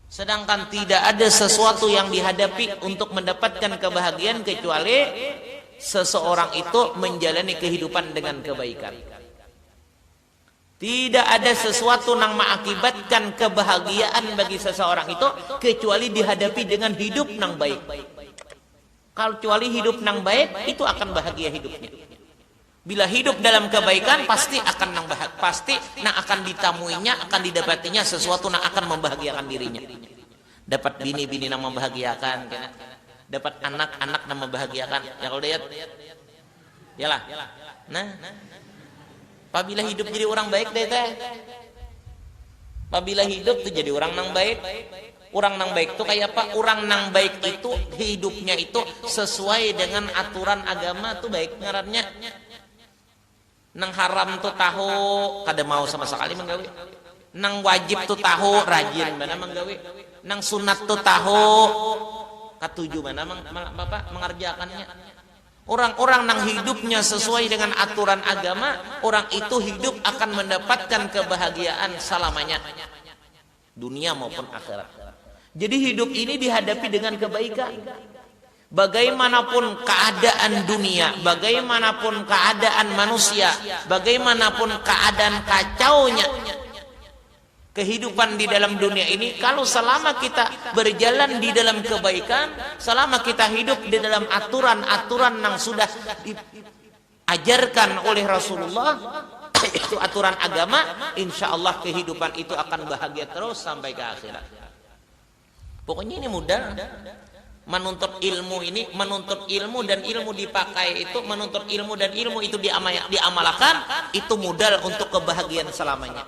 Sedangkan tidak ada sesuatu yang dihadapi untuk mendapatkan kebahagiaan kecuali seseorang itu menjalani kehidupan dengan kebaikan. Tidak ada sesuatu yang mengakibatkan kebahagiaan bagi seseorang itu kecuali dihadapi dengan hidup yang baik. Kalau kecuali hidup yang baik, itu akan bahagia hidupnya. Bila hidup dalam kebaikan, pasti akan akan ditamuinya, akan didapatinya sesuatu yang akan membahagiakan dirinya. Dapat bini-bini yang membahagiakan, dapat anak-anak yang membahagiakan. Ya kalau lihat, yalah. Nah, apabila hidup jadi orang baik deh teh. Apabila hidup tuh jadi orang yang baik. Orang yang baik itu kayak apa? Orang yang baik itu hidupnya itu sesuai dengan aturan agama tuh baik ngarannya. Nang haram tuh tahu kada mau sama sekali menggawe. Nang wajib tuh tahu rajin mana menggawe. Nang sunat tuh tahu katuju mana Bapak mengerjakannya. Orang-orang yang hidupnya sesuai dengan aturan agama, orang itu hidup akan mendapatkan kebahagiaan selamanya, dunia maupun akhirat. Jadi hidup ini dihadapi dengan kebaikan. Bagaimanapun keadaan dunia, bagaimanapun keadaan manusia, bagaimanapun keadaan kacaunya kehidupan di dalam dunia ini, kalau selama kita berjalan di dalam kebaikan, selama kita hidup di dalam aturan-aturan yang sudah diajarkan oleh Rasulullah, itu aturan agama, insya Allah kehidupan itu akan bahagia terus sampai ke akhirat. Pokoknya ini mudah. Menuntut ilmu ini, menuntut ilmu dan ilmu dipakai itu, menuntut ilmu dan ilmu itu diamalkan, itu modal untuk kebahagiaan selamanya.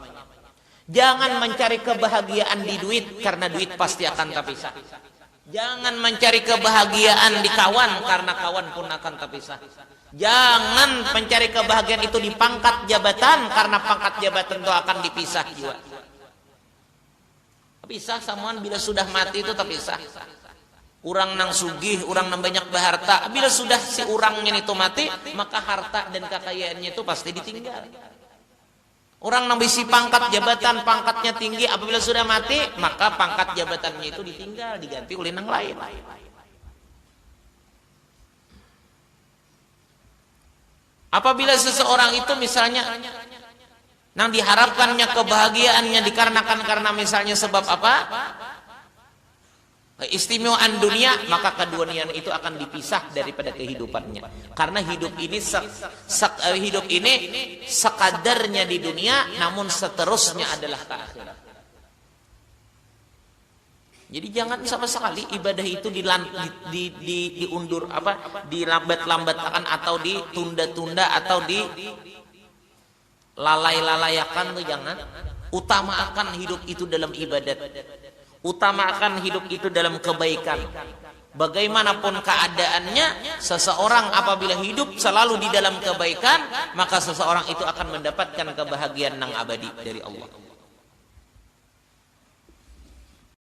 Jangan mencari kebahagiaan di duit, karena duit pasti akan terpisah. Jangan mencari kebahagiaan di kawan, karena kawan pun akan terpisah. Jangan mencari kebahagiaan itu di pangkat jabatan, karena pangkat jabatan itu akan dipisah juga. Terpisah samuan bila sudah mati itu terpisah. Orang nang sugih, orang nang banyak berharta, bila sudah si orangnya itu mati, maka harta dan kekayaannya itu pasti ditinggal. Orang nang bisi pangkat jabatan, pangkatnya tinggi, apabila sudah mati, maka pangkat jabatannya itu ditinggal, diganti oleh nang lain. Apabila seseorang itu misalnya nang diharapkannya kebahagiaannya dikarenakan karena misalnya sebab apa? Keistimewaan dunia, maka keduniaan itu akan dipisah daripada kehidupannya. Karena hidup ini sekadarnya di dunia, namun seterusnya adalah ke akhirat. Jadi jangan sama sekali ibadah itu diundur dilambat-lambatkan atau ditunda-tunda atau dilalai-lalayakan tuh jangan. Utamakan hidup itu dalam ibadat. Utamakan hidup itu dalam kebaikan. Bagaimanapun keadaannya, seseorang apabila hidup selalu di dalam kebaikan, maka seseorang itu akan mendapatkan kebahagiaan yang abadi dari Allah.